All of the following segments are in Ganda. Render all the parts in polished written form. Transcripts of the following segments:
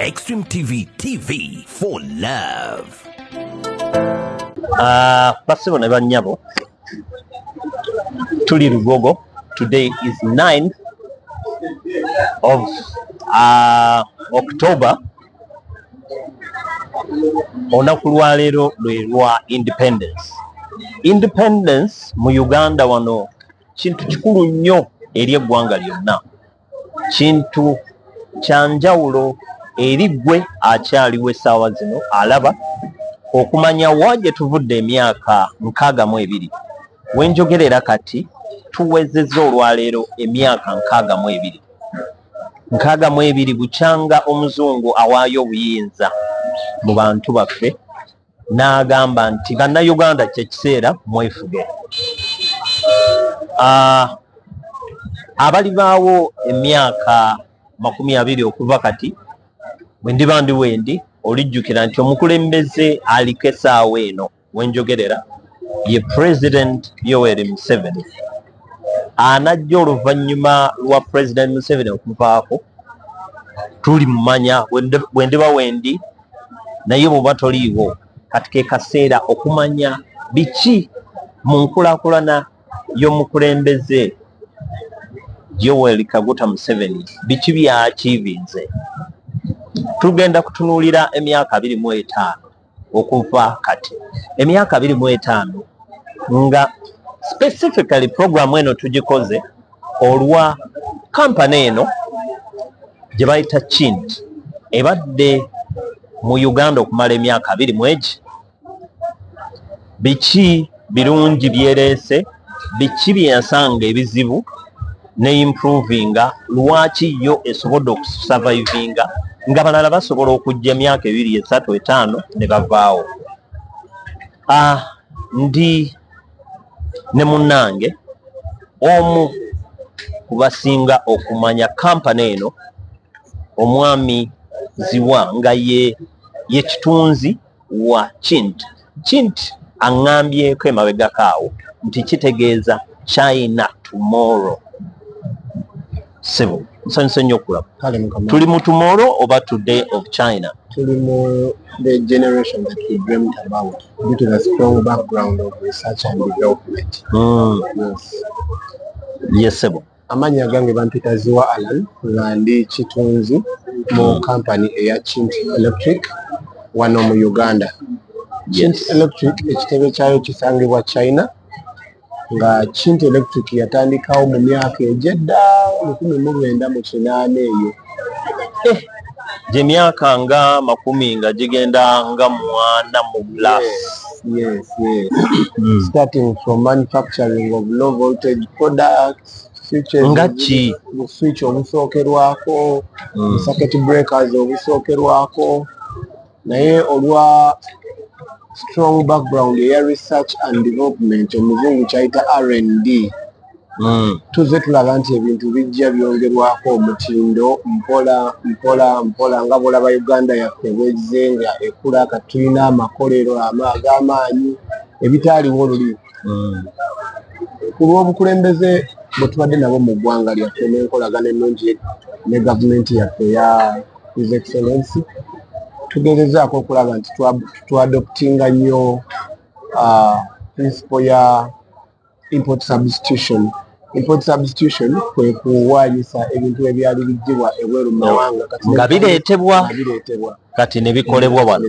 Extreme TV for love. Basibo ne bannyabo tuli Lugogo. Today is 9th of October. Olunaku lwa leero lwe lwa Independence mu Uganda wano kintu kikulu nnyo eri eggwanga lyonna, kintu kya njawulo eri ggwe akyaliwo essaawa zino alaba okumanya wa gye tuvudde emyaka 62. Wenjogerera kati tuwezezza olwaleero emyaka 62 bukyanga omuzungu awaayo obuyinza mu bantu baffe n'agamba nti bannayuganda kyekiseera mwefuge. Abali baawo emyaka 20 okuva kati bwe ndiba ndi wendi olijjukira nti omukulembeze aliko essaawa eno wenjogerera ye President Yoweri Museveni. Anajja oluvannyuma lwa President Museveni okuvaako tuli mumanya bwe ndiba wendi naye bw'oba toliiwo kati ke kaseera okumanya biki mu nkulaakulana y'omukulembeze Yoweri Kaguta Museveni biki by'achiivinze. Tugenda kutunuulira emyaka 25 okuva kati, emyaka 25 nga specifically program eno tugikoze olwa kampani eno gye bayita Chint ebadde mu Uganda okumala emyaka 20. Biki birungi byereese, biki byensanga ebizibu ne improvinga, lwaki yo esobodde okusurvivinga nga balala basobola okujja emyaka 2, 3, 5 ne bavaawo. Ndi ne munnange omu kubasinga okumanya kampani eno, omwami Zziwa nga ye kitunzi wa Chint. Chint aŋŋambyeko emabegakaawo nti kitegeeza China tomorrow. Sebo nsanyuse nnyo okulaba. Tuli mu tomorrow oba today of China? Tuli mu the generation that we dreamt about due to the strong background of research and development. Yes, sebo. Amanya gange bampita Zziwa Allan nga ndi kitunzi mu company eya Chint Electric wano mu Uganda. Chint Electric ekitebe kyayo kisangibwa China nga Chint Electric yatandikawo mu myaka egyedda 1998 eyo. Gye myaka nga 10 nga gigenda nga 4 mu plus. Yes. Starting from manufacturing of low voltage products, switches, ngachi switch obusookerwako, circuit breakers obusookerwako, naye olwa strong background eya research and development omuzungu kyayita R&D. Tuze tulaba nti ebintu bijja byongerwako omutindo mpola nga bwolaba Uganda yaffe bwezze nga ekula katulina amakolero ag'amaanyi ebitaaliwo luli. Ku lw'obukulembeze bwe tubadde nabo mu ggwanga lyaffe n'enkolagana ennungi ne gavumenti yaffe eya His Excellency, tugezezaako okulaba nti twadoptinga nnyo principle ya import substitution. Import substitution kwe kuwaanyisa ebintu ebyali bijjibwa ebweru mu mawanga nga bireetebwa kati ne bikolebwa wano.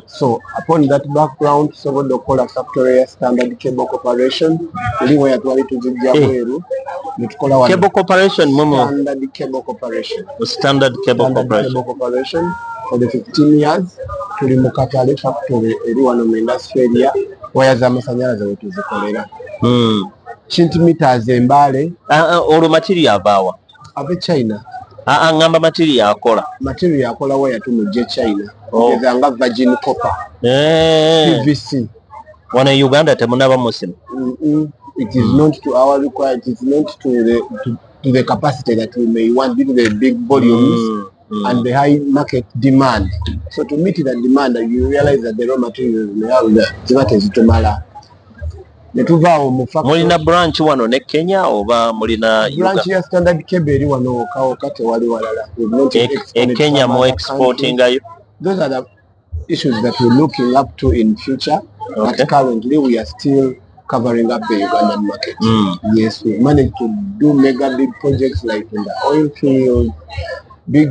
So upon that background tusobodde okukola factory ya Standard Cable Corporation eriwo yatwali tuzijja bweru ne tukola wano Cable Corporation Standard Cable Corporation for the 15 years. Tuli mu Katale factory eri wano mu industry area waya z'amasanyalaze we tuzikolera. Chint meters embale. Olwo material avaawa? Ave China. Ngamba material akola waya tumujje China. Eza nga virgin copper. PVC. Wana Uganda temunaba musimu? It is not to our requirement. It is not to the capacity that we may want due to the big volumes and the high market demand. So to meet that demand, you realize that the raw materials may have ziba tezitumala. netuvaawo mu mulina branch wano ne Kenya oba mulina branch ya Standard Cable eri wano kawoka tewali walala. Kenya mu exportingayo. Those are the issues that we're looking up to in future. Okay. But currently we are still covering up the Ugandan market. Yes, we managed to do mega big projects like in the oil field, big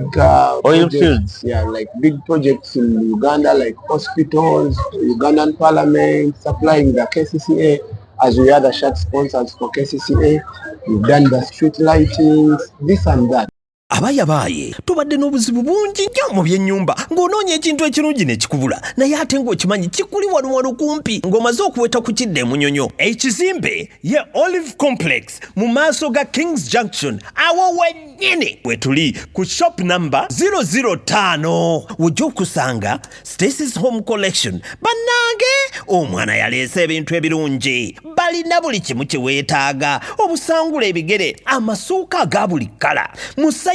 oil fields. Yeah, like big projects in Uganda, like hospitals, Ugandan parliament, supplying the KCCA as we are the shirt sponsors for KCCA. We've done the street lightings, this and that. Abaye tubadde n'obuzibu bungi nnyo mu by'ennyumba ng'onoonya ekintu ekirungi ne kikubula naye ate ng'okimanyi kikuli wano kumpi ng'omaze okuweta ku kidde emunyonyo. Ekizimbe ye Olive Complex mu maaso ga Kings Junction awo wennyini we tuli ku shop number 005 wojja okusanga Stacy's Home Collection. Bannange omwana yaleese ebintu ebirungi balina buli kimu kye weetaaga obusangula ebigere amasuuka aga buli kkala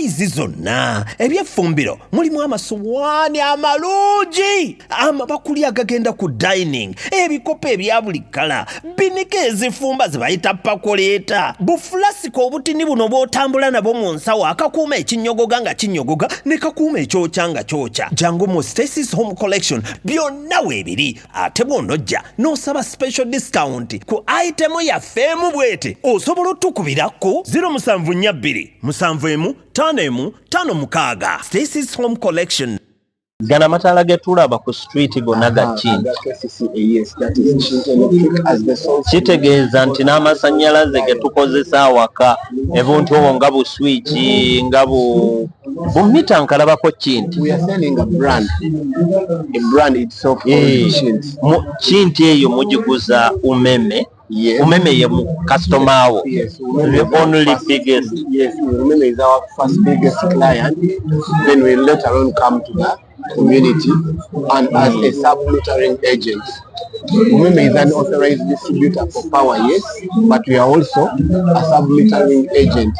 saizi zonna ebyeffumbiro mulimu amasowaani amalungi amabakuli agagenda ku dining ebikopo ebya buli kkala binika ezifumba ze bayita pakoleeta bufulasika obutini buno bw'otambula nabwo mu nsawo akakuuma ekinyogoga nga kinyogoga ne kakuuma ekyokya nga kyokya jangu mu Stacy's Home Collection byonna weebiri ate bw'onojja n'osaba special discount ku itemu yaffeemu bwete osobola otukubira ku 0742 71 5 Stacy's Home Collection. Gana matala getulaba ku street gonna ga Chint. Yes, that is Chint Electric as the source. Kitegeeza nti n'amasannyalaze ge tukozesa awaka ebintu obwo nga bu switch nga bu mita nkalabako Chint. We are selling a brand. The brand itself is Chint. Chint eyo mugiguza umeme. Yes. Umeme ye customer wo. Yes. The only biggest. Yes, Umeme is our first biggest client. Then we later on come to the community and as a sub-metering agent. Umeme is an authorized distributor for power, yes, but we are also a sub-metering agent.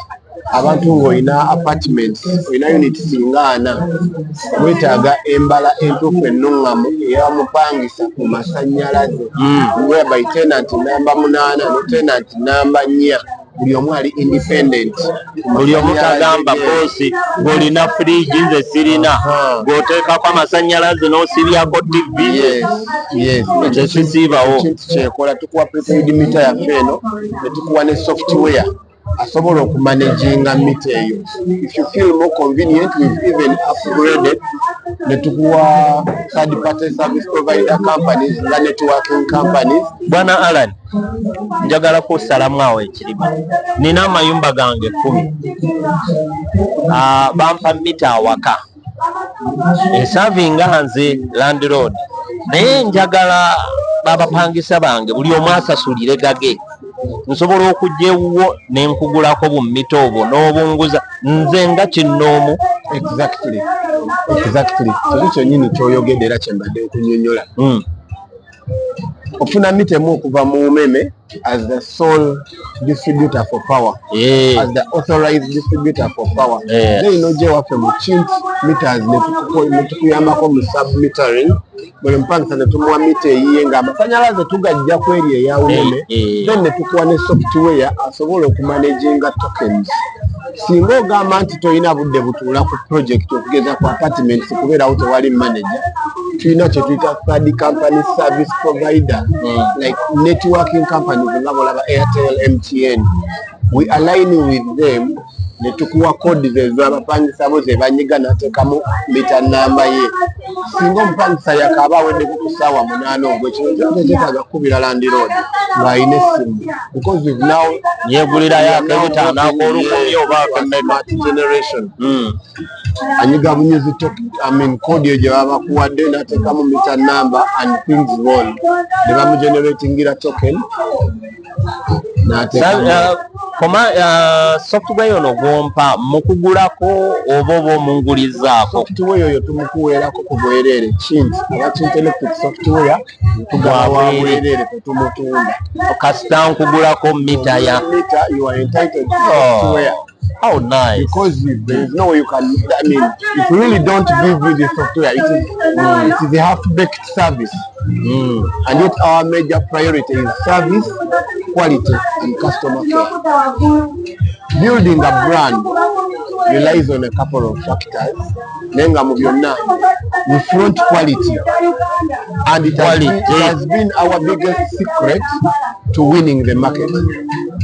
Abantu ng'olina apartments, olina units singana, weetaaga embala entuufu ennungamu eyamupangisa ku masannyalaze. Whereby tenant namba 8 ne tenant namba 4 buli omu ali independent. Buli omu tagamba boosi ng'olina fridge nze sirina ng'oteekako amasannyalaze n'osibyako TV. Yes. Tekisiibawo. Kintu kyekola tukuwa prepaid meter yaffe eno ne tukuwa ne software asobola okumanaginga mita eyo. If you feel more convenient, we've even upgraded ne tukuwa third party service provider companies nga networking companies. Bwana Allan, njagala kusalamu awo ekirimu. Nina amayumba gange 10. Bampa mita awaka. Esavinga nze landlord. Naye njagala babapangisa bange buli omu asasulire gage. Nsobola okujja ewuwo ne nkugulako bu mita obwo n'obunguza nze nga kinnoomu. Exactly. Kiri kyennyini ky'oyogedde era kye mbadde nkunnyonnyola. Ofuna mita emu okuva mu Umeme as the sole distributor for power. As the authorized distributor for power. Then n'ojja ewaffe mu Chint meters ne tukuyambako mu sub-metering. Buli mpangisa ne tumuwa mita eyiye ng'amasannyalaze tugajja ku eri eya Umeme. Then ne tukuwa ne software asobola okumanaginga tokens. Singa ogamba nti tolina budde butuula ku project okugeza ku apartments kubeerawo tewali manager, tulina kye tuyita third company service provider like networking companies nga bolaba Airtel, MTN. We align with them ne tukuwa code z'abapangisa bo ze banyiga n'ateekamu mita namba ye. Singa omupangisa yakaaba aweddeko ku ssaawa 8 ogwo ekiro kyetaaga kukubira landlord ng'alina essimu because we've now yeegulirayo ak'ebitaano ak'olukumi oba smart generation. Anyiga bunyuzi code eyo gye baba bakuwadde n'ateekamu mita namba and things roll. Ne bamugeneratingira token n'ateekamu. Software yono gwompa mukugulako oba oba omungulizaako. Software yoyo tumukuweerako ku bwereere Chint. Aba Chint Electric software tugaba wa bwereere tetumutunda. Kasita nkugulako mita ya mita, you are entitled to software. How nice. Because there is no way you can, if we really don't give you the software, it is a half-baked service. And yet our major priority is service, quality, and customer care. Building a brand relies on a couple of factors. Nenga mu byonna, we front quality, and it has been our biggest secret to winning the market.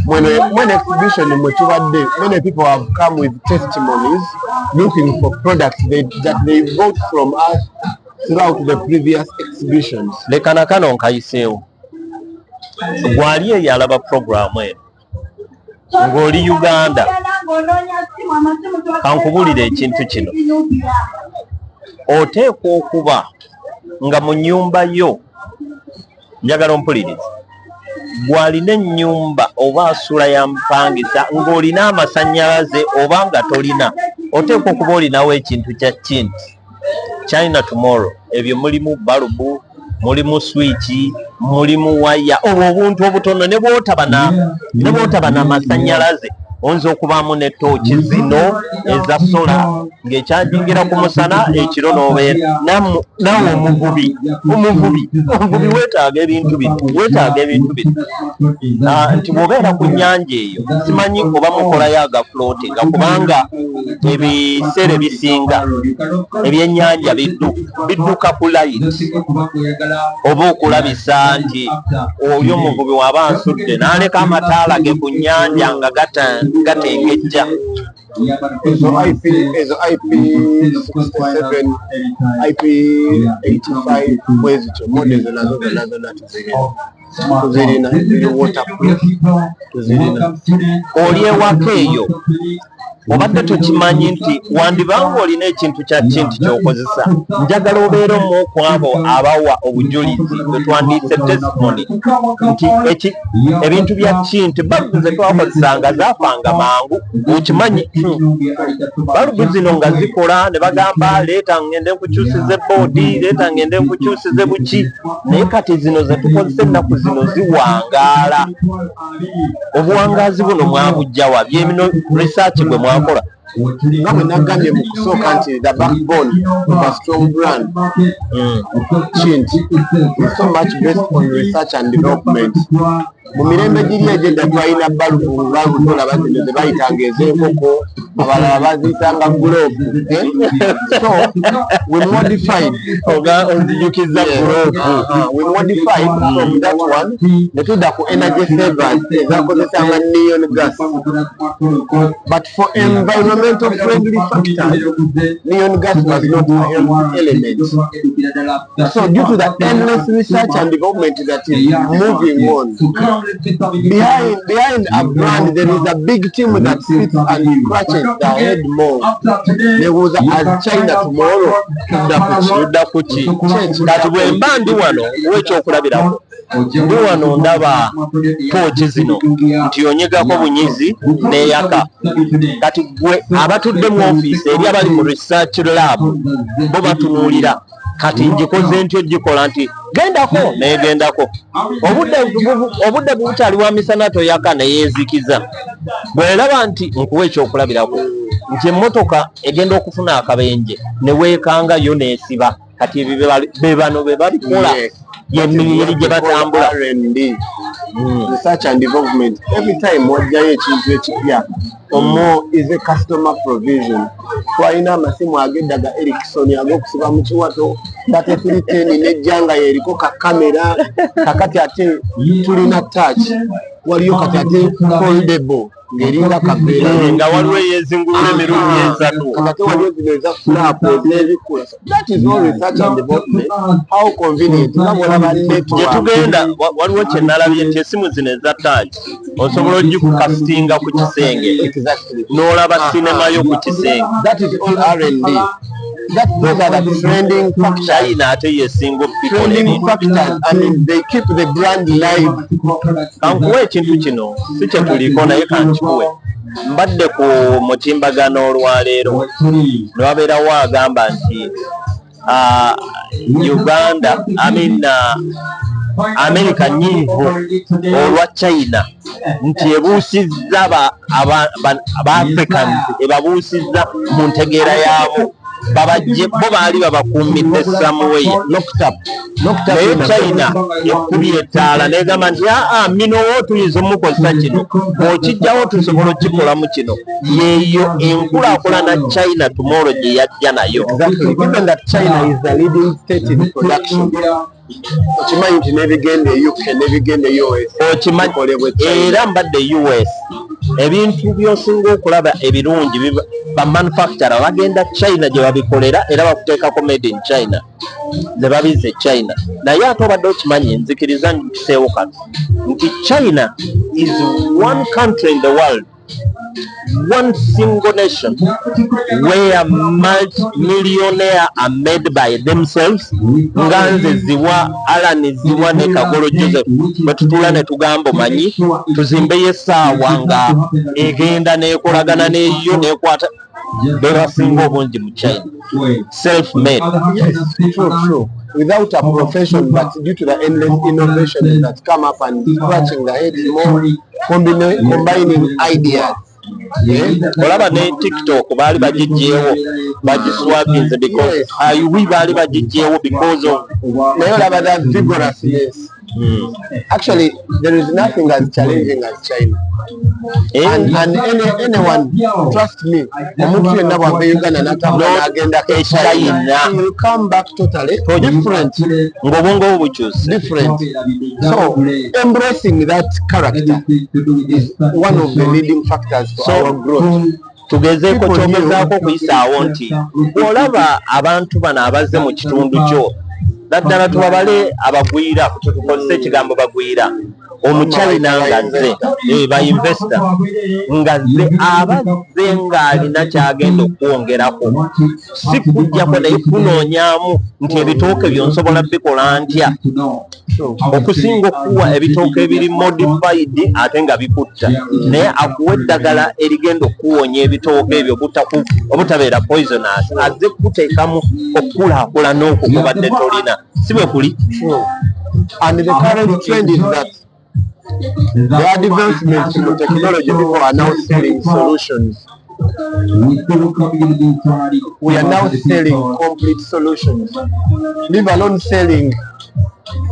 When exhibition in Mutubade, many people have come with testimonies looking for products that they bought from us throughout the previous exhibitions. Lekana kano nkayiseewo gwali eyalaba programu eno ng'oli Uganda kankubulira ekintu kino oteekwa okuba nga mu nnyumba yo njagala ompulirize gwalina ennyumba oba asula ya mpangisa ng'olina amasannyalaze oba nga tolina oteekwa okuba olinawo ekintu kya Chint China tomorrow. Ebyo mulimu balubu, mulimu switch, mulimu waya, obuntu obutono ne bwotaba n'amasannyalaze oyinza okubaamu ne tooki zino eza sola ng'ekyajingira ku musana ekiro n'obeera nawe omuvubi weetaaga ebintu bino nti bw'obeera ku nnyanja eyo simanyi oba mukolayo agafloatinga kubanga ebiseera ebisinga ebyennyanja bidduka ku light oba okulabisa nti oyo omuvubi waba ansudde n'aleka amataala ge ku nnyanja nga gatengejja Ezo IP 67, IP 85 bwezityo models nazo tuzirina waterproof tuzirina. Oli ewaka eyo obadde tokimanyi nti wandibanga olina ekintu kya Chint ky'okozesa njagala obeera omu ku abo abawa obujulizi bwe twandiise testimony nti ebintu bya Chint balubu ze twakozesanga zaafanga mangu okimanyi balubu zino nga zikola ne bagamba leeta ngende nkukyusize boodi leeta ngende nkukyusize buki naye kati zino ze tukozesa ennaku zino ziwangaala obuwangaazi buno mwabujjawa byemino research gwe mwakola nga bwe nagambye mu kusooka nti the backbone of a strong brand Chint is so much based on research and development. Mu mirembe giri egenda twalina balubu olaba zino ze bayitanga ez'enkoko abalala baziyitanga globe. So we modified onzijukiza globe we modified from that one ne tudda ku energy savers ezakozesanga neon gas, but for environmental friendly factors neon gas was not an element. So due to the endless research and development that is moving on, behind a brand there is a big team that sits and scratches the head more. There was a China tomorrow tudda kuki kati bwe mba ndi wano w'ekyokulabirako ndi wano ndaba tooki zino nti onyegako bunyizi n'eyaka kati gwe abatudde mu ofiisi eri abali mu research lab bo batunuulira kati njikoze ntyo gikola nti gendako negendako obudde bukyali wa misana toyaka neyeezikiza bwelaba nti nkuwa ekyokulabirako nti emmotoka egenda okufuna akabenje neweekanga yo neesiba kati ebyo be bano be babikola yemiri gye batambula research and development. Every time wajjayo ekintu ekipya omo is a customer provision. Twalina amasimu ageddaga Ericsson ag'okusiba mu kiwato 3310 nejjanga yeriko ka kamera kakati ate tulina touch waliyo kati ate foldable ngeringa kabeera nga waliwo eyezingulula emirundi esatu kakati waliyo zino eza flap ezebikula. That is all research and development. How convenient nabwolaba network gye tugenda waliwo kye nalabye nti esimu zino eza touch osobola ogikukasitinga ku kisenge n'olaba sinema yo ku kisenge. That is all R&D. Those are the trending factors. China ate yesinga Trending factors, and they keep the brand live. Kankuwe ekintu kino si kye tuliko naye kankikuwe mbadde ku mutimbagano olwaleero ne wabeerawo agamba nti Uganda America nyiivu olwa China nti ebuusizza ba Africans ebabuusizza mu ntegeera yaabo babajje bo baali babakuumidde Somewhere naye China ekubye ettaala negamba nti minowo tuyinza omukozesa kino okijjawo tusobola okikolamu kino yeeyo enkulaakulana China tomorrow gye yajja nayo. Given that China is the leading state in production, okimanyi nti nebigenda e UK nebigenda e US okimanyi era mbadde US ebintu byosinga okulaba ebirungi ba manufacturer bagenda China gye babikolera era bakuteekako made in China ne babize China. Naye ate obadde okimanyi nzikiriza nkiseewo kati nti China is one country in the world, one single nation where multi-millionaires are made by themselves. Nga nze Zziwa, Allan Zziwa ne Kagolo Joseph bwe tutula ne tugamba omanyi tuzimbeyo essaawa nga egenda neekolagana n'eyo neekwata be basinga obungi mu China. Self-made. Yes, true. Without a profession, but due to the endless innovations that come up and scratching the head more, combining ideas. Olaba ne TikTok baali bagijjeewo bagiswapinze because ayubi baali bagijjeewo because of naye olaba that vigorousness. Actually, there is nothing as challenging as China. And anyone, trust me, omuntu yenna bw'ava Uganda n'atambula n'agenda ke China, he will come back totally different. Ng'obwongo bukyuse. Different. So, embracing that character is one of the leading factors for our growth. Tugezeeko kyogezaako okuyisaawo nti bw'olaba abantu bano abazze mu kitundu kyo naddala tubabale abagwira tukozesa ekigambo bagwira omuchina ngazze bainvesta ngazze abazze ng'alina kyagenda okwongerako si kujjako naye kunoonyaamu nti ebitooke byonsobola bikola ntya okusinga okuwa ebitooke ebiri modified ate nga bikutta naye akuwa eddagala erigenda okuwonya ebitooke ebyo obutabeera poisonous azze kuteekamu okukulaakulana okwo kubadde tolina si bwe kuli. And the current trend is that there are advancements in technology. People are now selling solutions. We are now selling complete solutions. Leave alone selling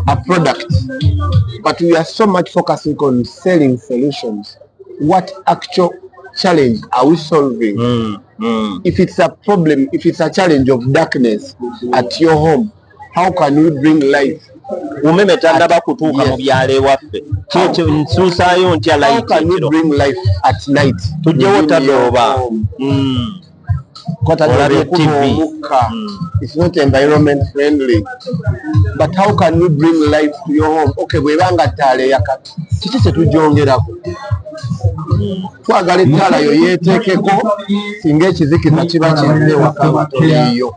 a product, but we are so much focusing on selling solutions. What actual challenge are we solving? If it's a problem, if it's a challenge of darkness at your home, how can we bring life? Umeme tandaba kutuuka mu byalo ewaffe kyekyo nsuusaayo ntya light. How can we bring life at night? Tujjewo tadooba TV. It's not environment friendly. But how can we bring life to your home? Okay, bwebanga ttaala eyaka kiki kye tujjongerako? Twagala ettaala yo yeeteekeko singa ekizikiza kiba kizze waka batoliiyo.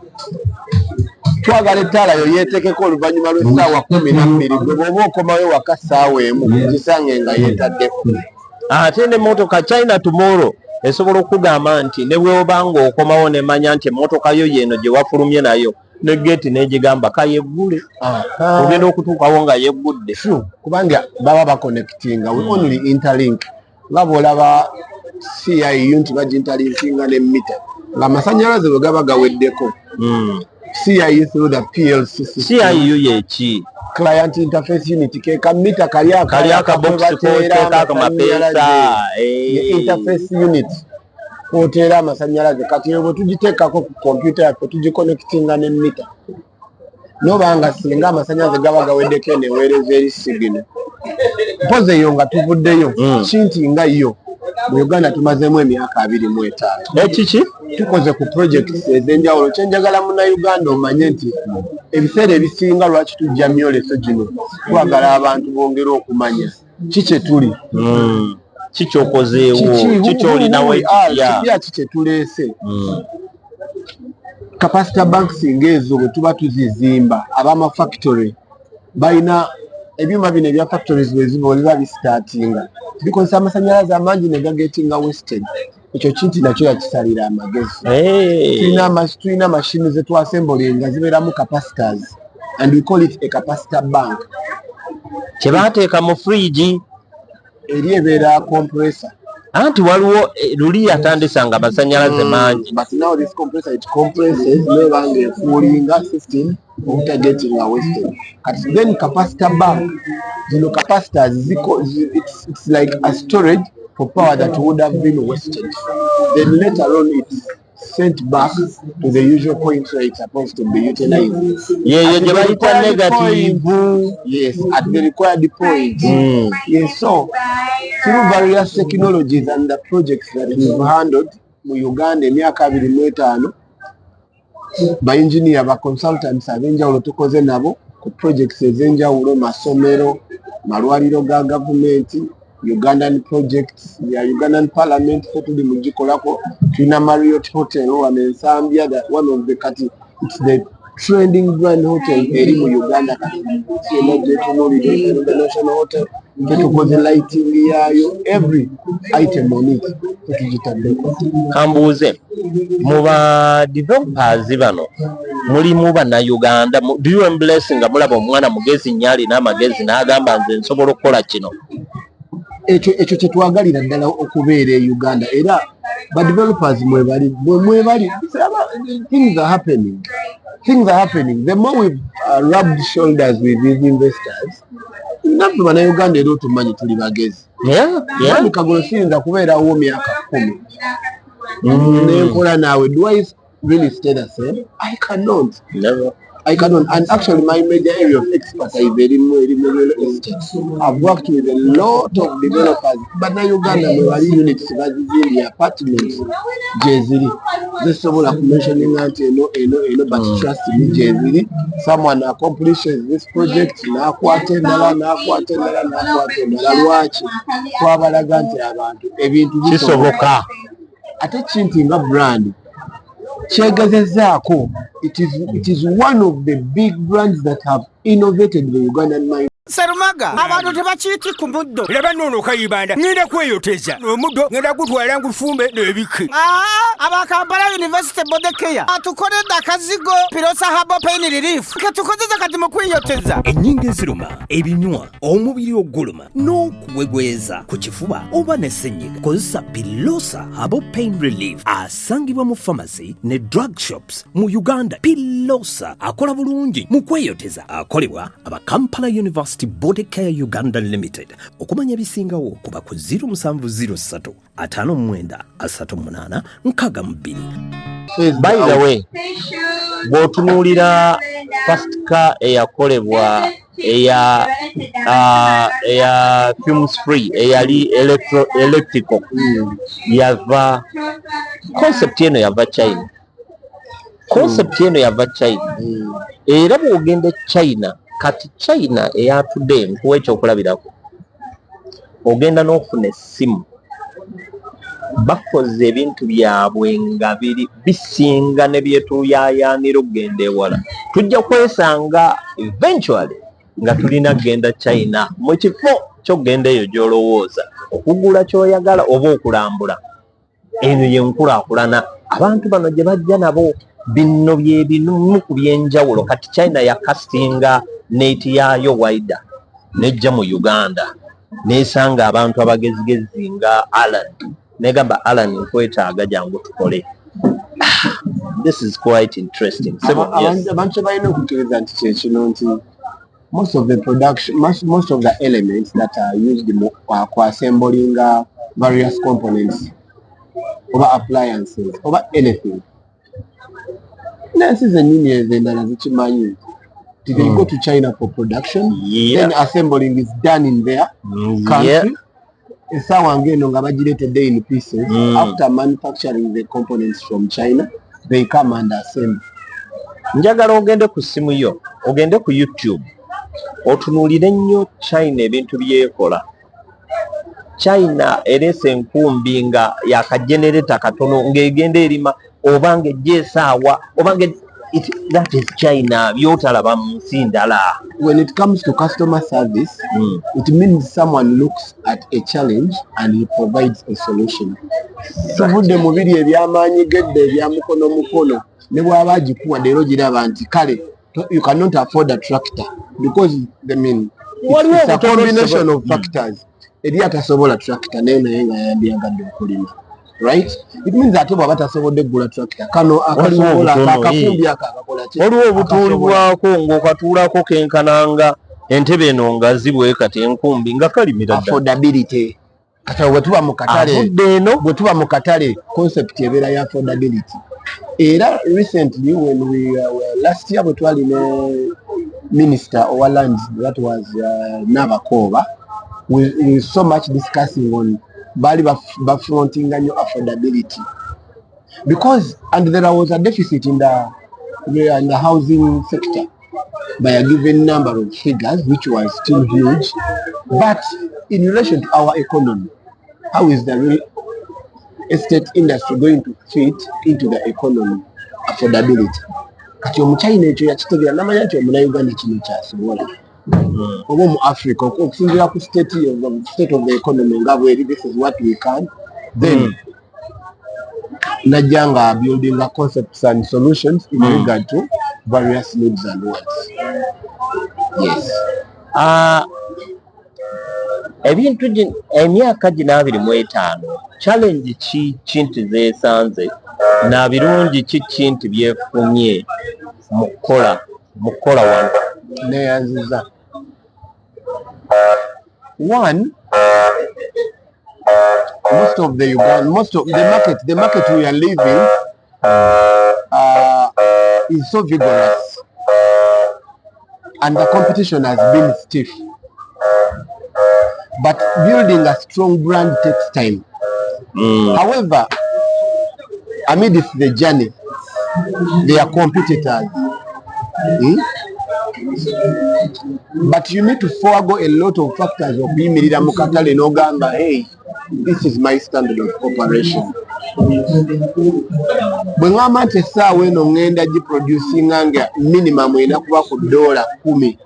Twagala ettaala yo yeeteekeko oluvannyuma lw'essaawa 12 gwe bw'oba okomayo waka ssaawa emu gisange nga yeetaddeko. Ate n'emmotoka China tomorrow esobola okugamba nti ne bw'obanga okomawo nemanya nti emmotoka yo yeeno gye wafulumye nayo ne geeti n'egigamba kayeggule ogenda okutuukawo nga yeggudde. Kubanga baba bakonectinga we only interlink nga bw'olaba CIU nti baginterlinkinga n'emmita ng'amasannyalaze bwe gaba gaweddeko. CIU through the PLC system. CIU yeki client interface unit ke kamita kali akabox koteeka akamapeesa interface unit koteera amasannyalaze kati bwe tugiteekako ku computer yaffe tugiconnectinga n'emmita nobanga singa amasannyalaze gaba gaweddeko neweereza eri signal mpoze eyo nga tuvuddeyo Chinti nga yo mu Uganda tumazeemu emyaka 25. Ekiki tukoze ku projects ez'enjawulo kyenjagala munnayuganda omanye nti ebiseera ebisinga lwaki tujja myoleso gino twagala abantu bongere okumanya kikye tuli kikyokozeewo kikyolinawo ekipya kikye tuleese. Capacity banks ng'ezo bwe tuba tuzizimba ab'amafactory balina ebyuma bino ebya factories bwe ziba oliba bisitaatinga bikozesa amasannyalaze amangi ne gagetinga wasted. Ekyo Chinti nakyo yakisalira amagezi. Tulina mashini ze twasembolinga zibeeramu capacitors and we call it a capacitor bank. Kye baateeka mu fridge eri ebeera compressor anti waliwo luli yatandisa nga amasannyalaze mangi. But now this compressor, it compresses never cooling system without getting wasted. Then capacitor bank, capacitors, it's like a storage for power that would have been wasted. Then later on it's sent back to the usual point where it's supposed to be utilized. Yeah, negative. Yes, at the required point. Yes, so through various technologies and the projects that we've handled mu Uganda emyaka 25 ba engineer ba consultants abenjawulo tukoze nabo ku projects ezenjawulo, masomero, malwaliro ga government, Ugandan projects, ya Ugandan parliament tuli mugikolako. Tuna Marriott Hotel one in Zambia, that one of the it's the trending brand hotel eri mu Uganda kati. The national hotel, tukoze lighting yayo, every item on it tukigitadeko. Kambuze muba developers bano mulimu bana Uganda, do you embrace nga mulaba omwana mugezi nyali n'amagezi n'agamba nze nsobola okukola kino? Ekyo kyetwagalira ddala okubeera e Uganda era ba developers mwebali things are happening. The more we've rubbed shoulders with these investors, naffe bana Uganda era otumanyi tuli bagezi. Kagolo siyinza kubeerawo myaka 10 nenkola naawe. Do I really stay the same? I cannot. Never. I cannot. And actually my major area of expertise is real estate. I've worked with a lot of developers, but now Uganda we units the apartments Jeziri. This someone I'm mentioning that but trust me Jeziri. Someone accomplishes this project na kwatendala watch kwabalaganti abantu ebintu bisoboka ate Chint nga brand kyegezezaako. It is one of the big brands that have innovated the Ugandan mind. Sarumaga abantu tebakiyiti ku muddo laba nno kayibanda ngenda kweyoteza omuddo ngenda gutwala ngufumbe n'ebiki abakampala University Bodekeya atukoledde akazigo Pirosa Herbal Pain Relief ketukozeza kati mu kweyoteza ennyingo eziruma ebinywa omubiri oguluma n'okuwegweza ku kifuba oba ne ssenyiga kozesa Pirosa Herbal Pain Relief asangibwa mu pharmacy ne drug shops mu Uganda. Pirosa akola bulungi mu kweyoteza akolebwa abakampala University Bodekeya Uganda Limited. Okumanya bisingawo kuba ku 0703 5938 62. By the way, bw'otunuulira first car eyakolebwa eya fumes free eyali electrical yava concept eno yava China. Era bw'ogenda China kati China eyatudde nkuwa ekyokulabirako ogenda n'okufuna essimu bakoze ebintu byabwe nga bisinga ne byetuyayaanira okugenda ewala. Tujja kwesanga eventually nga tulina kgenda China mu kifo ky'okgenda eyo gy'olowooza okugula ky'oyagala oba okulambula. Eno ye nkulaakulana abantu bano gye bajja nabo bino bye bimu ku byenjawulo. Kati China yakasitinga neeti yaayo waida nejja mu Uganda nesanga abantu abagezigezi nga Allan negamba Allan nkwetaaga jangu tukole. This is quite interesting. Abantu balina okutegeeza nti kyekino nti most of the production, most of the elements that are used for assembling various components over appliances over anything. This is a new year then they go to China for production, then assembling is done in their country. In pieces. After manufacturing the components from China, they come and assemble. Njagala ogende ku simu yo, ogende ku YouTube, otunuulire nnyo China ebintu byekola. China erese enkumbi nga yakajenereta katono ng'egenda erima obanga ejja esaawa obanga that is China byotalaba mu nsi ndala. When it comes to customer service, it means someone looks at a challenge and he provides a solution. Tuvudde mu biri ebyamaanyi gedde ebyamukono mukono ne bw'aba agikuwa leero giraba nti kale you cannot afford a tractor because it's a combination of factors. eri atasobola tractor naye nga yandyagadde okulima. Right? It means ate bw'aba tasobodde gula tractor kano akasobola akafumbi akakola ki? Waliwo obutuulibwako ng'okatuulako kenkananga entebe eno nga zibwekati enkumbi nga kalimira ddala. Affordability. Kati bwe tuba mu katale concept ebeera ya affordability. Era recently when we last year bwe twali ne minister owa lands, that was Nabakoba, we so much discussing on bali bafronting nnyo affordability because and there was a deficit in the housing sector by a given number of figures which was still huge, but in relation to our economy, how is the real estate industry going to fit into the economy? Affordability. Kati omuchina ekyo yakitegeera namanya nti omunauganda kino kyasobola oba mu Africa okusinziira ku state of the economy nga bweri, this is what we can then najja nga building concepts and solutions in regard to various needs and wants. Yes. Ebintu emyaka gino 25 challenge ki Chint zeesanze na birungi ki Chint byefunye mu kukola wano? Neyanziza. One, most of the market we are living is so vigorous and the competition has been stiff. But building a strong brand takes time. However, amidst the journey, they are competitors. But you need to forego a lot of factors of kuyimirira mu katale n'ogamba, hey, this is my standard of operation. Bwe ngamba nti essaawa eno ngenda giproducinga nga minimum erina kuba ku $10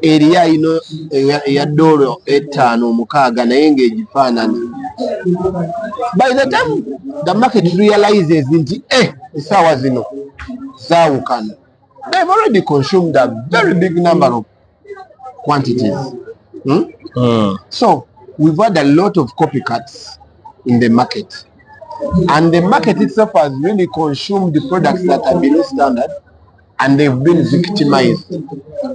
eriya ino eya $5-6 naye ng'egifaanana. By the time the market realizes nti essaawa zino zaawukana, they've already consumed a very big number of quantities. So we've had a lot of copycats in the market, and the market itself has really consumed the products that are below standard, and they've been victimized.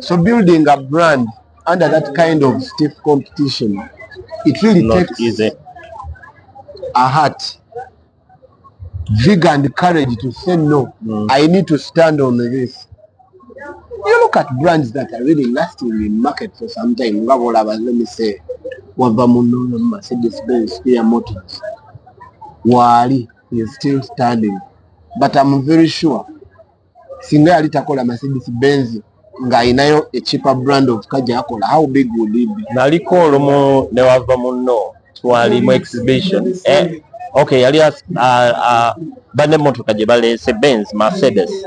So building a brand under that kind of stiff competition, it really takes a heart, vigor and courage to say no, I need to stand on this. You look at brands that are really lasting in market for some time. Let me say, Mercedes-Benz, Kia Motors, Wali is still standing. But I'm very sure, singa alitakola Mercedes-Benz nga inayo a cheaper brand of kaja akola, how big would it be? Naliko olumu ne wava munno twali mu exhibition. Okay, yali bane motoka gye baleese Benz Mercedes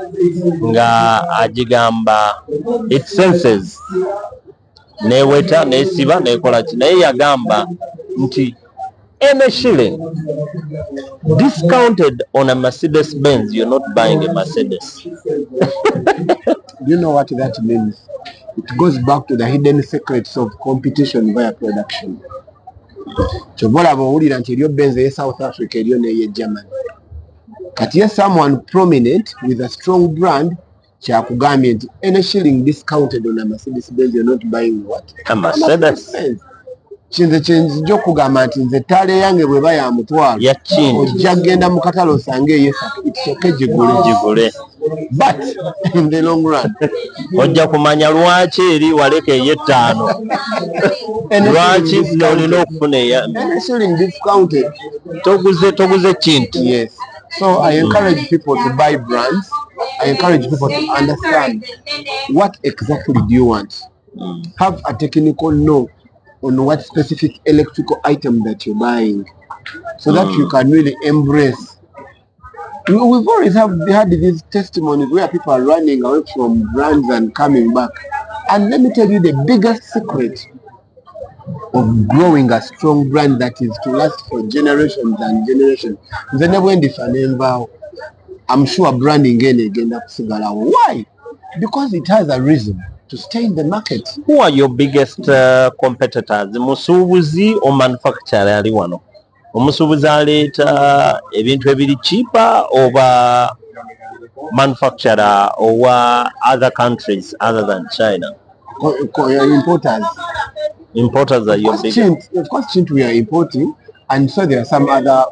nga agigamba it senses neweta nesiba nekola ki naye yagamba nti any shilling discounted on a Mercedes Benz, you're not buying a Mercedes. Do you know what that means? It goes back to the hidden secrets of competition via production. Chobola bawulira nti eriyo Benz ye South Africa eriyo neye Germany. Kati ye someone prominent with a strong brand kyakugambye nti any shilling discounted on a Mercedes Benz, you're not buying what? A Mercedes. Kinze kyenjija okugamba nti nze ttaala yange bweba ya mutwalo ya Chint ojja kgenda mu katale osange eyesatu itisooke gigule. But in the long run ojja kumanya lwaki eri waleka ey'ettaano lwaki olina okufuna any shilling discounted toguze Chint. Yes. So I encourage people to buy brands. I encourage people to understand what exactly do you want. Have a technical know on what specific electrical item that you're buying, so that you can really embrace. We've always had these testimonies where people are running away from brands and coming back. And let me tell you the biggest secret of growing a strong brand that is to last for generations and generations. I'm sure branding again. Why? Because it has a reason. to stay in the market. Who are your biggest competitors? Musuubuzi or manufacturer ali wano? Omusuubuzi aleeta ebintu ebiri cheaper oba manufacturer or other countries other than China? Importers. Importers are your biggest. Of course, Chint we are importing, and so there are some other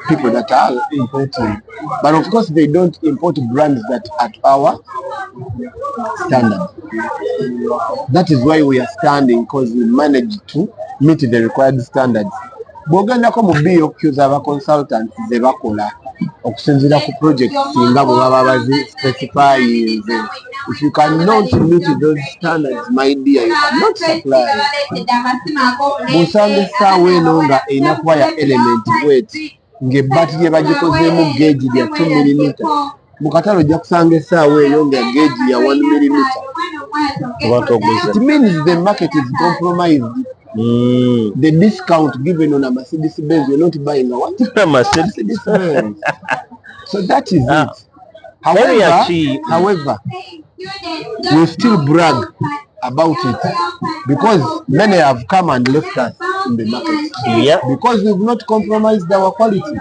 people that are importing. But of course, they don't import brands that are at our standard. That is why we are standing, because we managed to meet the required standards. Bw'ogendako mu BOQ z'aba consultants ze bakola okusinziira ku project singa bwe baba bazi-specifying. If you cannot meet those standards, my dear, you cannot supply. Bw'osanga essaawa eno nga erina wire element bw'eti ng'ebbaati gye bagikozeemu geegi lya 2mm, mu katale ojja kusanga essaawa eyo nga geegi ya 1mm. It means the market is compromised. The discount given on a Mercedes Benz, you're not buying a what? A Mercedes Benz. So that is it. However, we still brag about it because many have come and left us in the market. Yeah. Because we've not compromised our quality.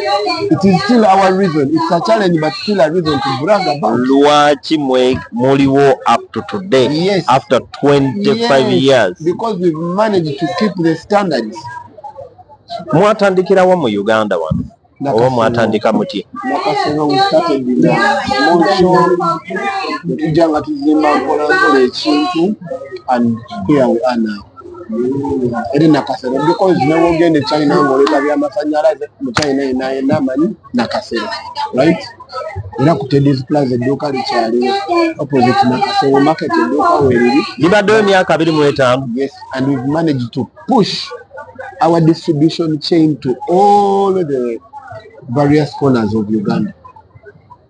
It is still our reason. It's a challenge, but still a reason to brag about. Lwaki muliwo up to today? Yes. After 25 years. Because we've managed to keep the standards. Mwatandikirawo mu Uganda wano? Oba mwatandika muki? Nakasero, we started in a small shop. Netujja nga tuzimba mpola ekintu, and here we are now. Eri Nakasero, because never again the China ngoleka by'amasanyalaze mu China ina amanyi Nakasero, right? Era ku Teddy's Plaza edduuka likyaliwo opposite Nakasero market edduuka weeriri. Libaddeyo emyaka 25. Yes, and we've managed to push our distribution chain to all the various corners of Uganda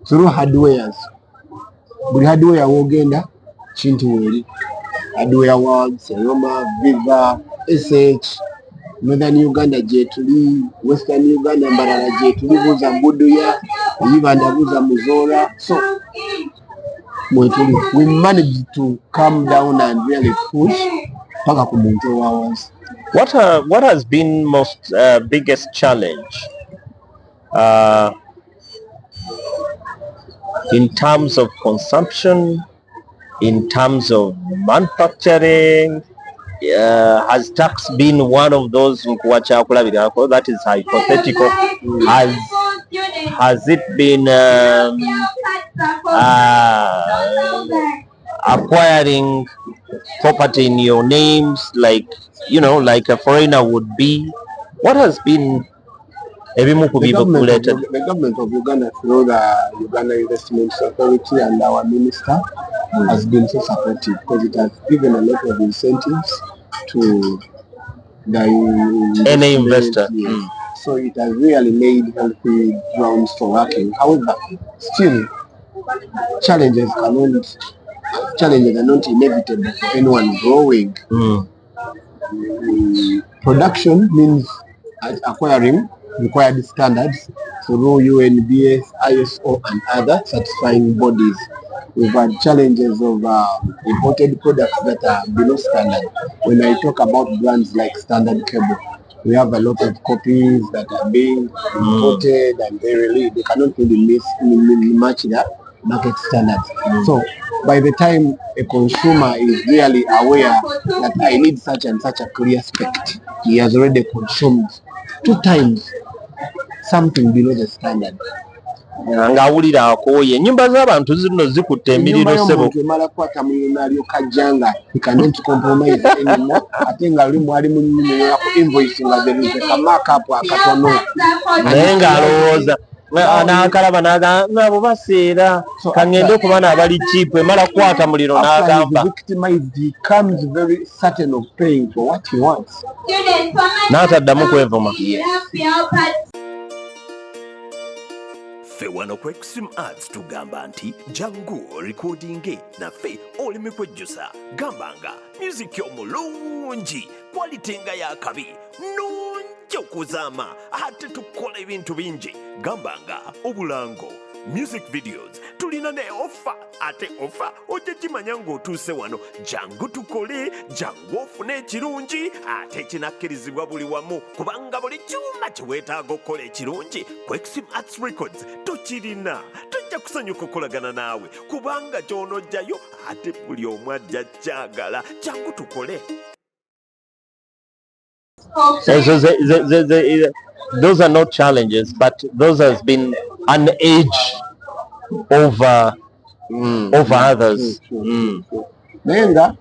through hardwares. Buli hardware wogenda Chint weri. Hardware World, Seroma, Viva, SH, Northern Uganda Jetuli, Western Uganda Mbarara Jetuli, Buza Mbuduya, Yibanda Buza Muzora. So we managed to calm down and really push paka ku muntu hours. What has been most biggest challenge in terms of consumption, in terms of manufacturing? Has tax been one of those that is hypothetical? Has it been acquiring property in your names, like a foreigner would be? What has been the government of Uganda through the Uganda Investments Authority and our minister has been so supportive, because it has given a lot of incentives to the any investor. So it has really made healthy grounds for working. However, still challenges are not inevitable for anyone growing. Production means acquiring required standards through UNBS, ISO and other certifying bodies. We've had challenges of imported products that are below standard. When I talk about brands like Standard Cable, we have a lot of copies that are being imported and they cannot really match the market standards. So by the time a consumer is really aware that I need such and such a clear spec, he has already consumed 2 times something below the standard. Ngawulira akoye ennyumba z'abantu zino zikutte emiriro sebo. Emala kwata muliro alyoka janga, he cannot compromise anymore. Ate nga lulimu ali mu nnimiro ya ku invoice nga there is a markup akatono. Naye ng'alowooza n'akalaba n'agamba abo baseera kangende okuba n'abali cheap emala kwata muliro n'agamba. Victimized, he comes very certain of paying for what he wants. N'ataddamu kwevuma. Ffe wano ku Extreme Arts tugamba nti jangu recording naffe oleme kwejjusa gambanga music omulungi quality nga yakabi nungi okuzaama ate tukola ebintu bingi gambanga obulango music videos tulina ne offer ate offer ojja kimanya ng'otuuse wano jangu tukole jangu ofune ekirungi ate kinakkirizibwa buli wamu kubanga buli kyuma kye weetaaga okukola ekirungi ku Exim Arts Records tukirina tojja kusanyuka okolagana naawe kubanga ky'onojjayo ate buli omu ajja kyagala jangu tukole. Those are not challenges, but those has been an edge over others. Nenga,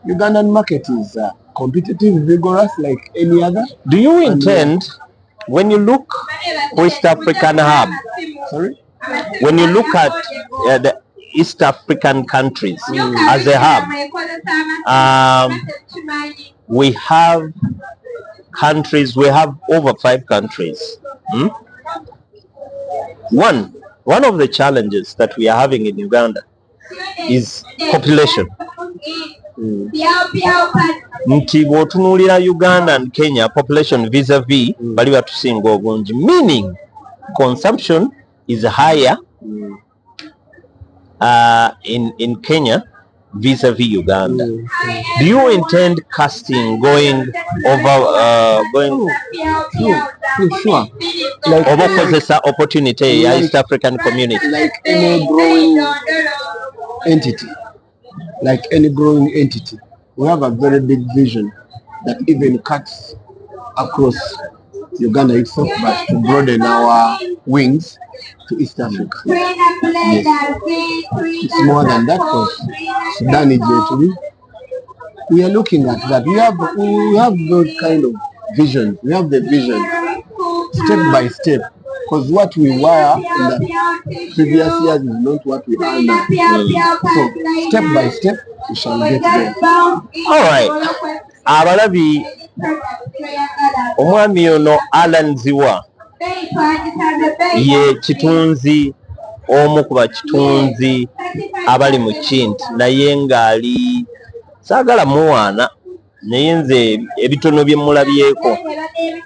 Ugandan market is competitive, vigorous like any other. Do you intend, when you look West African hub, Sorry? when you look at the East African countries as a hub, we have countries, we have over 5 countries. One of the challenges that we are having in Uganda is population. Nti bw'otunuulira Uganda and Kenya population vis-a-vis bali batusinga obungi, meaning consumption is higher in Kenya vis-a-vis Uganda. Do you intend casting going over Sure. oba okozesa opportunity ya East African community? Like any growing entity, we have a very big vision that even cuts across Uganda itself, but to broaden our wings to East Africa. Yes. It's more than that, because Sudan is actually, we are looking at that. We have those kind of vision. We have the vision step by step, because what we were in the previous years is not what we are now. So step by step we shall get there. All right. Abalabi omwami ono Allan Zziwa ye kitunzi omu ku bakitunzi abali mu Chint, naye ng'ali saagala muwaana naye nze ebitono bye mulabyeko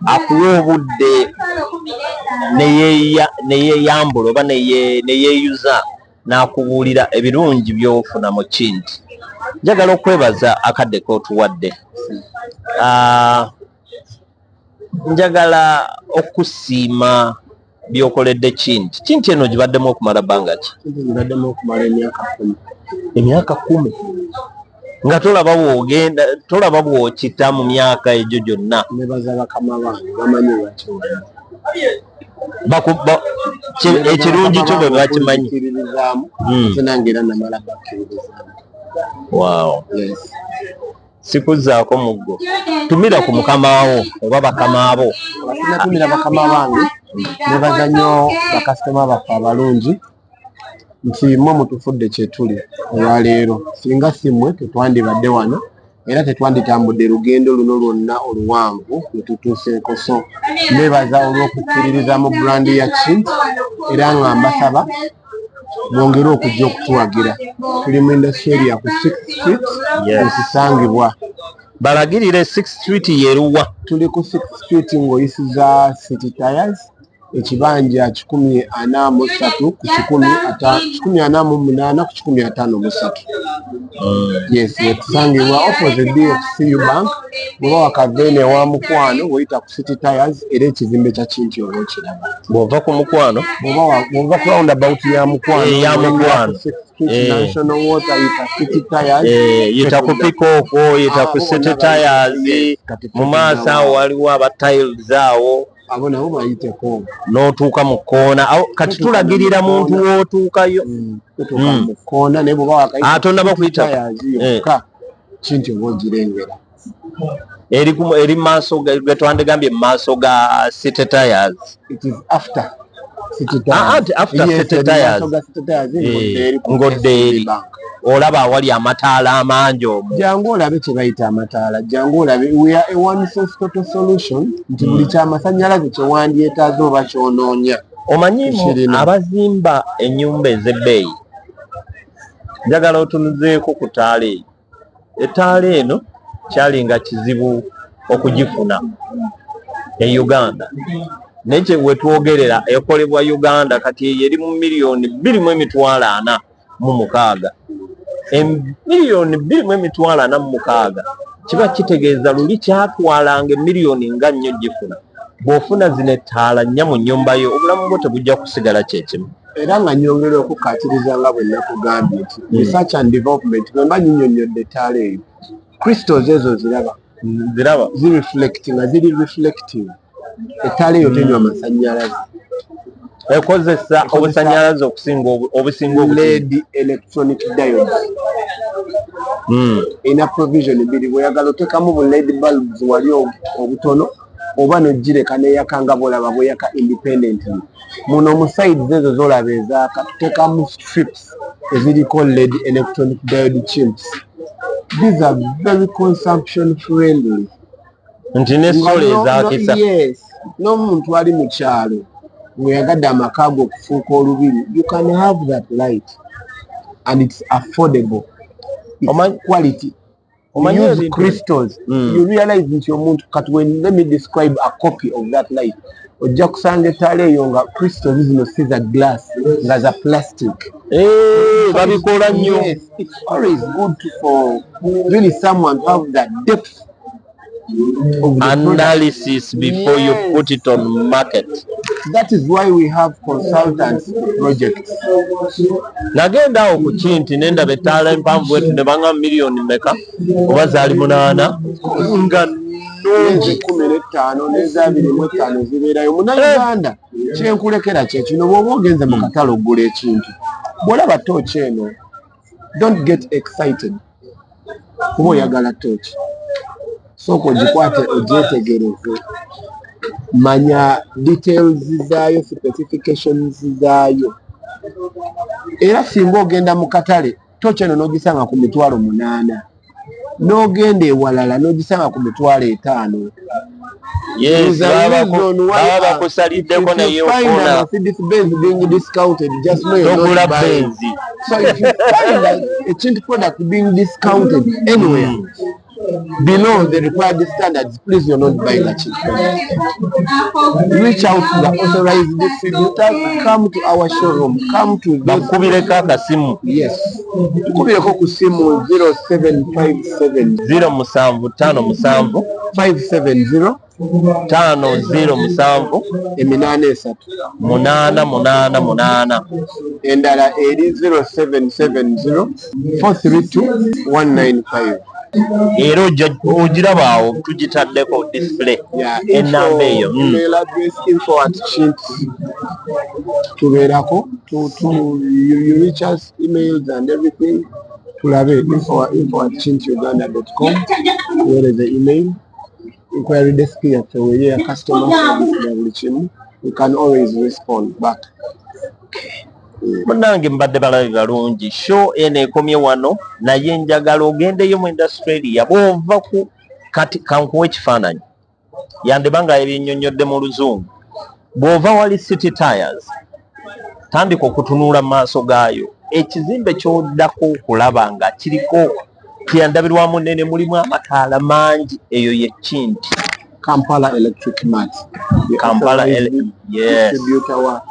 akuwa obudde ne yeeyambula oba ne yeeyuza n'akubuulira ebirungi by'ofuna mu Chint. Njagala okwebaza akadde k'otuwadde. Njagala okusiima by'okoledde Chint. Chint eno gibaddemu okumala bbanga ki? Gibaddemu okumala emyaka 10. Nga tolaba bw'okita mu myaka egyo gyonna. Nebaza bakama bange bamanyi lwaki ekirungi kyo bwe bakimanyi. Nange era namala bakkiririzaamu. Wow. Yes. Sikuzaako muggo. Tumira ku mukamawo oba bakama abo. Natumira bakama bange, nebaza nnyo bakasitoma baffe abalungi nti mmwe mutufudde kyetuli olwaleero. Singa simmwe tetwandibadde wano era tetwanditambudde lugendo luno lwonna oluwanvu lwe tutuuseeko. So nebaza olw'okukkiririza mu brandi ya Chint era nga mbasaba bongere okujja okutuwagira. Tuli mu industry ya ku 6th Street ekisangibwa. Balagirire 6th Street yeruwa? Tuli ku 6th Street ng'oyisiza City Tires, ekibanja 143 ku 148 ku 153. Yes, etusangibwa opposite DFCU Bank. Bw'oba wakaveene wa Mukwano oyita ku City Tires era ekizimbe kya Chint oba okiraba. Bw'ova ku Mukwano? Bw'ova ku roundabout ya Mukwano. Ya Mukwano. National Water yita City Tires. Yita ku Pikoko, yita ku City Tires. Mu maaso awo waliwo aba tiles awo. Abo nabo bayiteko. N'otuuka mu kkoona. Kati tulagirira muntu w'otuukayo. Tutuuka mu kkoona naye bw'oba wakayita. Ate nabo kuyita Chint oba ogirengera. Eri maaso ge twandegambye mu maaso ga City Tires. It is after City Tires. After City Tires. Ngodde eri. Olaba awali amataala amangi omwo. Jangu olabe kye bayita amataala. Jangu olabe we are a one source total solution. Nti buli kyamasannyalaze kye wandyetaaze oba kyonoonya. Omanyimu abazimba ennyumba ez'ebbeeyi. Njagala otunuzeeko ku ttaala eyo. Ettaala eno kyalinga kizibu okugifuna e Uganda. nekye wetwogerera ekolebwa Uganda kati eri mu miliyoni 2.4 mu mukaaga. Miliyoni 2.4 mu mukaaga kiba kitegeeza luli kyatwalanga miliyoni nga nnyo gifuna. Bw'ofuna zino ettaala nnya mu nnyumba yo obulamu bwo tebujja kusigala kyekimu. Era nga nyongera okukkaatiriza nga bwe nakugambye nti research and development bwe mba nnyonnyodde ettaala eyo crystals ezo ziraba nga ziri reflective. Ettaala eyo tenywa masannyalaze, ekozesa obusannyalaze obusinga LED electronic diodes. Ina provision biri bw'oyagala otekamu bu LED bulbs wali obutono oba nogireka neyakanga bwolaba bweyaka independently. Muno mu sides ezo zolaba ezaaka tutekamu strips eziriko LED electronic diode chimps. These are very consumption friendly. Nti n'essole ezaakisa. Yes, n'omuntu ali mu kyalo ng'oyagadde amaka go okufuuka olubiri, you can have that light and it's affordable. It's quality. You use crystals. You realize nti omuntu kati when let me describe a copy of that light. Ojja kusanga ettaala eyo nga crystals zino si za glass nga za plastic. Babikola nnyo. Yes, it's always good for really someone to have that depth of analysis before you put it on market. That is why we have consultants projects. Nagenda awo ku Chint nendaba ettaala empanvu etu ne banga miliyoni meka oba zaali 8 nga nnungi 15 n'eza 25 zibeerayo. Munnayuganda kyenkulekera kye kino bw'oba ogenze mu katale oggula ekintu bw'olaba tooki eno don't get excited kuba oyagala tooki. Sooka ogikwate ogyetegereze, manya details zaayo, specifications zaayo. Era singa ogenda mu katale tooki eno n'ogisanga ku $8,000 n'ogenda ewalala n'ogisanga ku $5,000. Yes, baba bakusaliddeko naye ofuna. This Benz being discounted, just know you're not buying. So if you find that a Chint product being discounted anywhere below the required standards, please you're not buying a Chint product. Reach out to the authorized distributors, come to our showroom, come to bakubireko akasimu. Yes. Tukubireko ku simu 0757 075 570 507 883 endala eri 0770 432 195. era ogiraba awo tugitaddeko display enamba eyo. Email address info@chint tubeerako you reach us emails and everything tulabe info@chintuganda.com where is the email inquiry desk yaffe weeya customer service na buli kimu we can always respond back. Munange mbadde balabi balungi show eno ekomye wano naye njagala ogendeyo mu Australia bw'ova ku kati kankuwa ekifaananyi yandibanga ebinnyonnyodde mu luzungu bw'ova wali City Tires tandika okutunuula mu maaso gaayo ekizimbe ky'oddako okulaba nga kiriko kyandabirwamu nnene mulimu amataala mangi eyo ye Chint. Kampala Electric Mart. Kampala yes. Distributor wa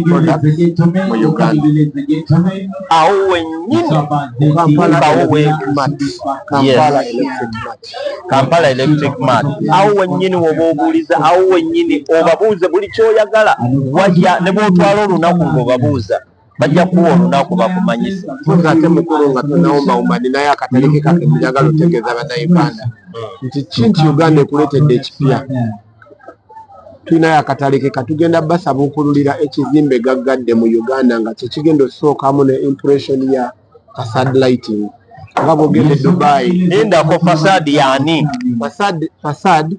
products mu Uganda. Awo wennyini Kampala Electric Mart. Kampala Electric Mart. Kampala Electric Mart. Awo wennyini woba obuuliza, awo wennyini obabuuze buli ky'oyagala wajja ne bw'otwala olunaku ng'obabuuza bajja kuwa olunaku bakumanyisa. Ate mukulu nga tonawomba naye akatale ke kake njagala otegeeza bannayuganda nti Chint Uganda ekuleetedde ekipya. Tulinayo akatale ke katugenda basaba okululira ekizimbe gaggadde mu Uganda nga kyekigenda osookamu ne impression ya facade lighting nga bw'ogenda e Dubai. Endako facade yani? Facade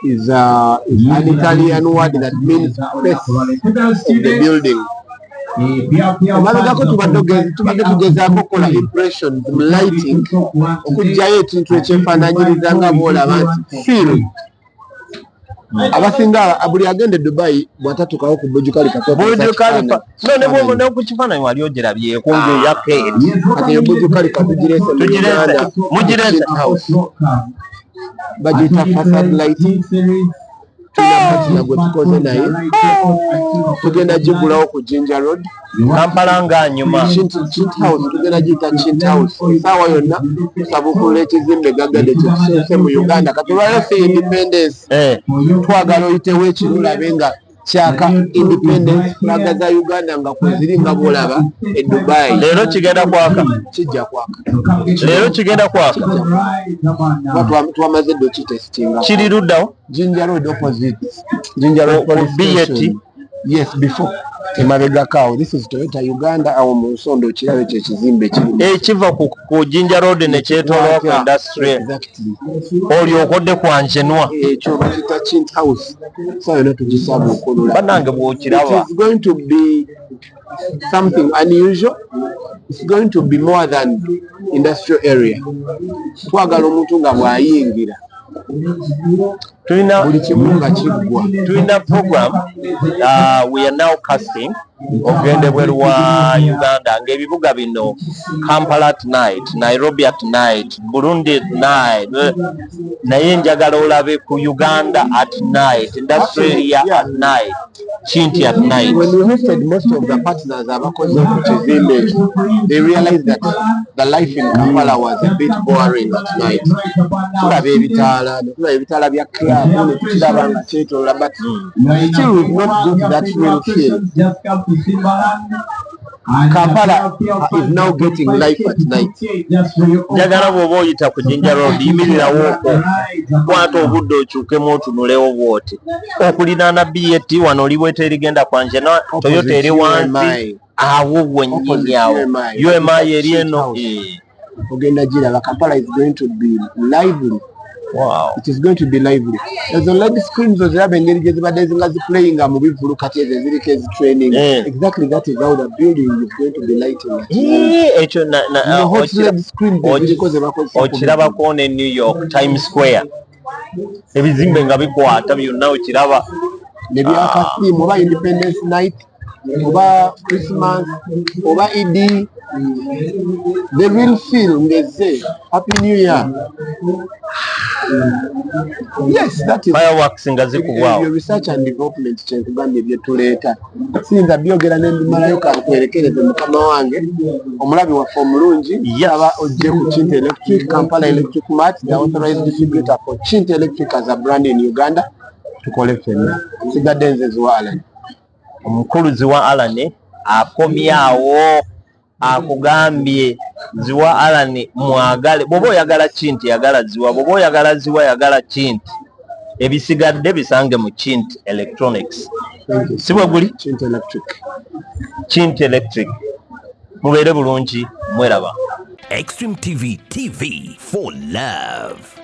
is an Italian word that means face of the building. Amabegako tubadde tugezaako okukola impressions mu lighting okuggyayo ekintu ekyefaanaanyiriza nga bw'olaba nti feel. Abasinga buli agenda e Dubai bw'atatukawo ku Burj Khalifa ne ku kifaananyi wali ogirabyeko ng'eyako eri kati eyo Burj Khalifa tugireese mu Uganda mugirese house bagiyita facade lighting tulina patina gwe tukoze naye tugenda gigulawo ku Jinja Road Kampala ng'anyuma Chint House tugenda giyita Chint House saawa yonna tusabukula ekizimbe gaggadde kyetusense mu Uganda katulwaleyo ffe independence twagala oyitewo ekiro olabe nga kyaka independence flaga za Uganda nga kweziri nga bwolaba e Dubai leero kigenda kwaka kijja kwaka leero kigenda kwaka twamaze ddo kitestinga kiri luddawo Jinja Road opposite Jinja Road police station yes before emabegakaawo this is Toyota Uganda awo mu Nsondo okirabe ekyo ekizimbe kirimu ekiva ku Jinja Road ne kyetoolwa ku industry olyokodde kwanjenwa ekyo bakita Chint House so yonna tugisaba okulula bannange bw'okiraba it is going to be something unusual it's going to be more than industrial area twagala omuntu nga bw'ayingira buli kimu nga kiggwa tulina program we are now casting ogende bweru wa Uganda ng'ebibuga bino Kampala at night, Nairobi at night, Burundi at night, naye njagala olabe ku Uganda at night, industry area at night, Chint at night. When we hosted most of the partners abakoze ku kizimbe they realized that the life in Kampala was a bit boring at night. Tulaba ebitaala bya club ne tukiraba nga kyetoola but still we've not got that real feel. Kampala is now getting life at night. Njagala bw'oba oyita ku Jinja Road yimirirawo kwata obudde okyukemu otunulewo bw'oti okuliraana BAT wano olibweta erigenda kwanje na Toyota eri wansi awo wennyini awo UMI eri eno ogenda giraba Kampala is going to be lively. Wow. It is going to be lively. There's a lot of screens oziraba engeri gye zibadde zinga ziplaying mu bivulu kati ezo eziriko ezitraining. Exactly that is how the building is going to be lighting. Ekyo okirabako ne New York Times Square ebizimbe nga bikwata byonna okiraba ne byakasiimu oba Independence Night oba Christmas oba Eid the real feel ngeze Happy New Year. Yes, that is fireworks nga zikubwawo. Your research and development kyenkugambye byetuleeta siyinza byogera nendimalayo kankwerekereze mukama wange omulabi waffe omulungi aba ojje ku Chint Electric Kampala Electric Mart the authorized distributor for Chint Electric as a brand in Uganda tukole ffenna sigadde nze Zziwa Allan omukulu Zziwa Allan akomyawo akugambye Zziwa Allan mwagale bw'oba oyagala Chint yagala Zziwa bw'oba oyagala Zziwa yagala Chint ebisigadde bisange mu Chint Electronics si bwe guli Chint Electric mubeere bulungi mweraba Extreme TV for love.